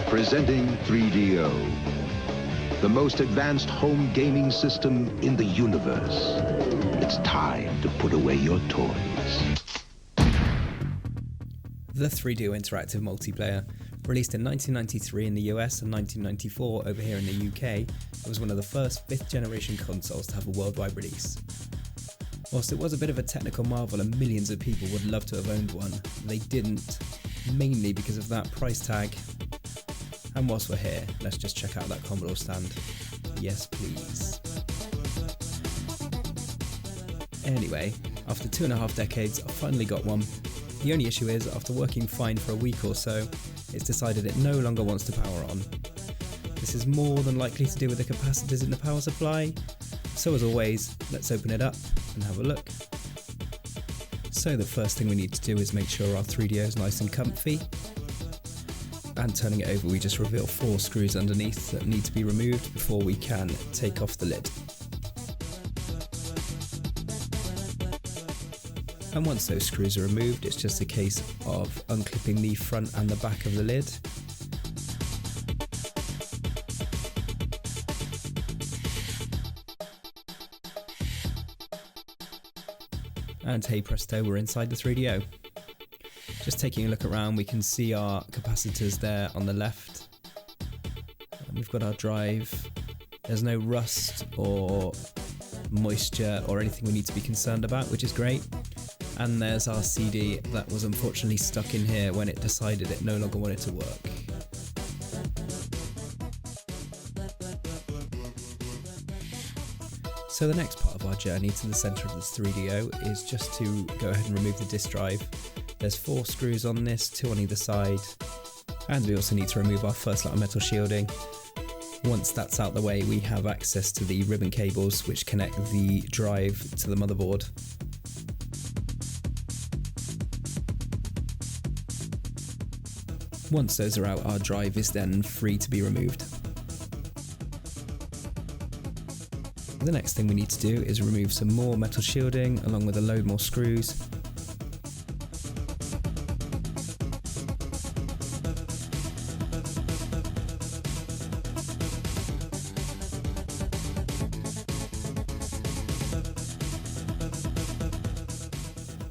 Presenting 3DO, the most advanced home gaming system in the universe. It's time to put away your toys. The 3DO Interactive Multiplayer, released in 1993 in the US and 1994 over here in the UK, it was one of the first 5th generation consoles to have a worldwide release. Whilst it was a bit of a technical marvel and millions of people would love to have owned one, they didn't, mainly because of that price tag. And whilst we're here, let's just check out that Commodore stand. Yes, please. Anyway, after 2.5 decades, I finally got one. The only issue is, after working fine for a week or so, it's decided it no longer wants to power on. This is more than likely to do with the capacitors in the power supply, so as always, let's open it up and have a look. So the first thing we need to do is make sure our 3DO is nice and comfy. And turning it over, we just reveal 4 screws underneath that need to be removed before we can take off the lid. And once those screws are removed, it's just a case of unclipping the front and the back of the lid. And hey presto, we're inside the 3DO. Just taking a look around, we can see our capacitors there on the left. And we've got our drive. There's no rust or moisture or anything we need to be concerned about, which is great. And there's our CD that was unfortunately stuck in here when it decided it no longer wanted to work. So the next part of our journey to the centre of this 3DO is just to go ahead and remove the disk drive. There's 4 screws on this, 2 on either side, and we also need to remove our first lot of metal shielding. Once that's out the way, we have access to the ribbon cables which connect the drive to the motherboard. Once those are out, our drive is then free to be removed. The next thing we need to do is remove some more metal shielding along with a load more screws.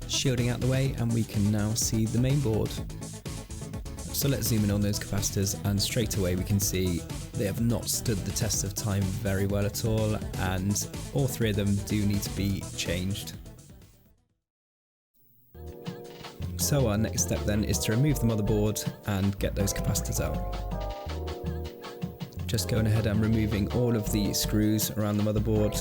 Shielding out the way, and we can now see the main board. So let's zoom in on those capacitors, and straight away we can see they have not stood the test of time very well at all, and all 3 of them do need to be changed. So our next step then is to remove the motherboard and get those capacitors out. Just going ahead and removing all of the screws around the motherboard.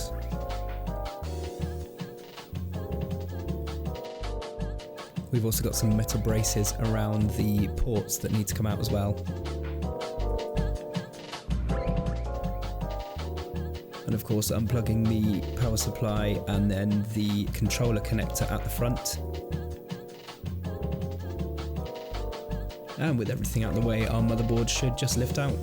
We've also got some metal braces around the ports that need to come out as well. And of course unplugging the power supply and then the controller connector at the front. And with everything out of the way, our motherboard should just lift out.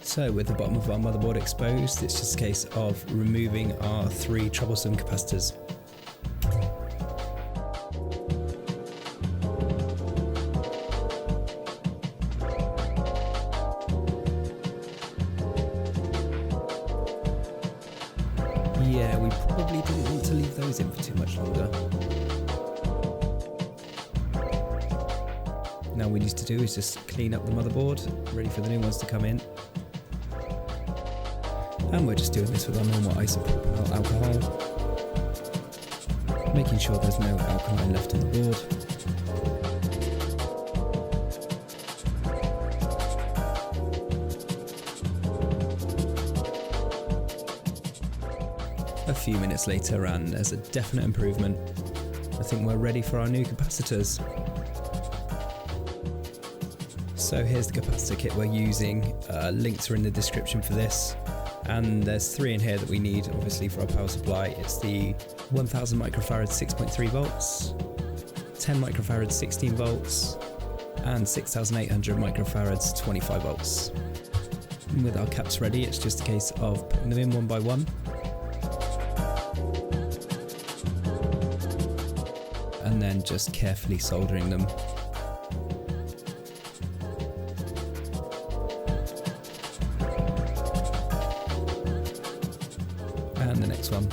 So with the bottom of our motherboard exposed, it's just a case of removing our 3 troublesome capacitors. Yeah, we probably didn't want to leave those in for too much longer. Now all we need to do is just clean up the motherboard, ready for the new ones to come in. And we're just doing this with our normal isopropyl alcohol, making sure there's no alkaline left on the board. A few minutes later, and there's a definite improvement. I think we're ready for our new capacitors. So here's the capacitor kit we're using. Links are in the description for this. And there's 3 in here that we need, obviously, for our power supply. It's the 1000 microfarad 6.3 volts, 10 microfarads 16 volts, and 6800 microfarads 25 volts. And with our caps ready, it's just a case of putting them in one by one. And then just carefully soldering them. and the next one.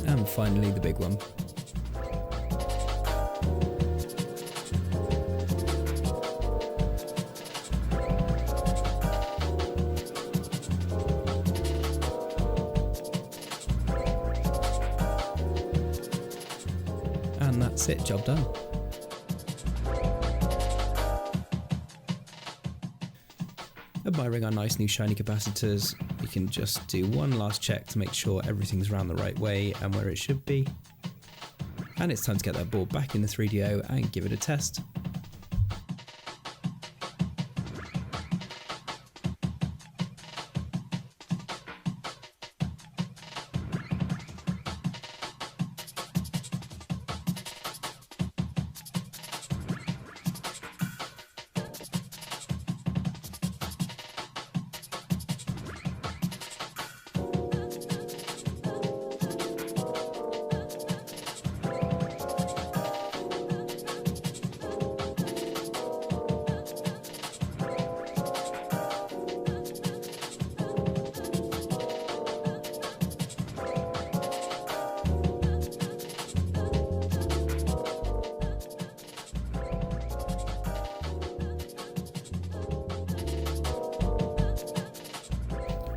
And finally the big one. And that's it, job done. Admiring our nice new shiny capacitors, we can just do one last check to make sure everything's round the right way and where it should be. And it's time to get that board back in the 3DO and give it a test.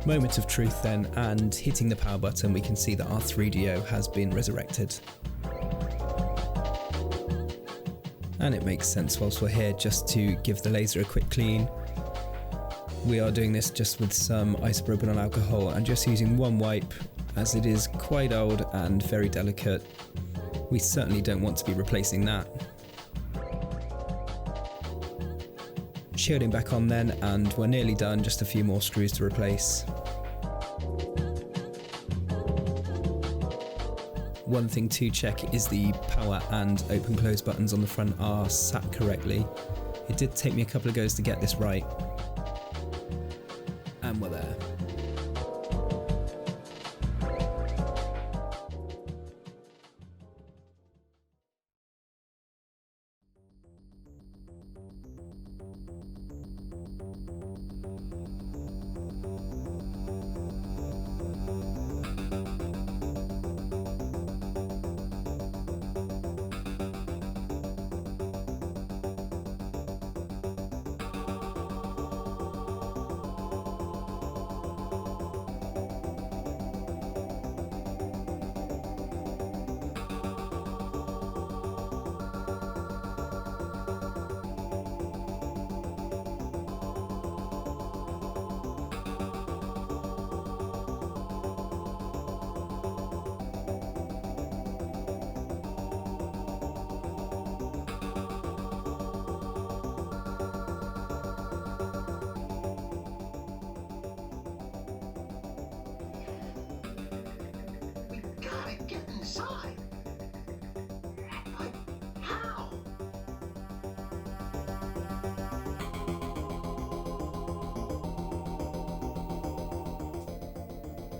Moment of truth then, and hitting the power button we can see that our 3DO has been resurrected. And it makes sense whilst we're here just to give the laser a quick clean. We are doing this just with some isopropanol alcohol and just using one wipe, as it is quite old and very delicate. We certainly don't want to be replacing that. Shielding back on then, and we're nearly done, just a few more screws to replace. One thing to check is the power and open close buttons on the front are sat correctly. It did take me a couple of goes to get this right. And we're there.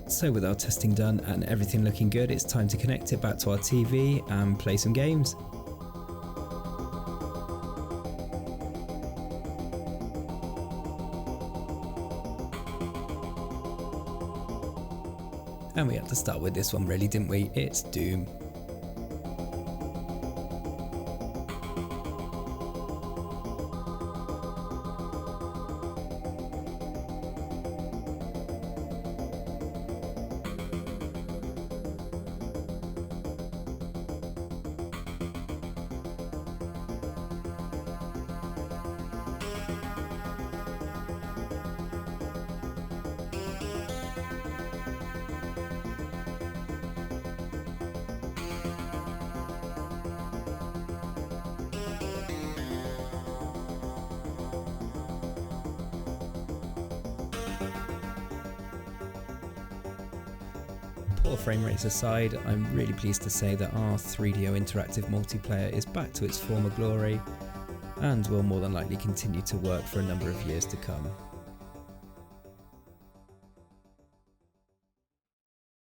So with our testing done and everything looking good, it's time to connect it back to our TV and play some games. And we had to start with this one really, didn't we? It's Doom. Poor frame rates aside, I'm really pleased to say that our 3DO interactive multiplayer is back to its former glory. and will more than likely continue to work for a number of years to come.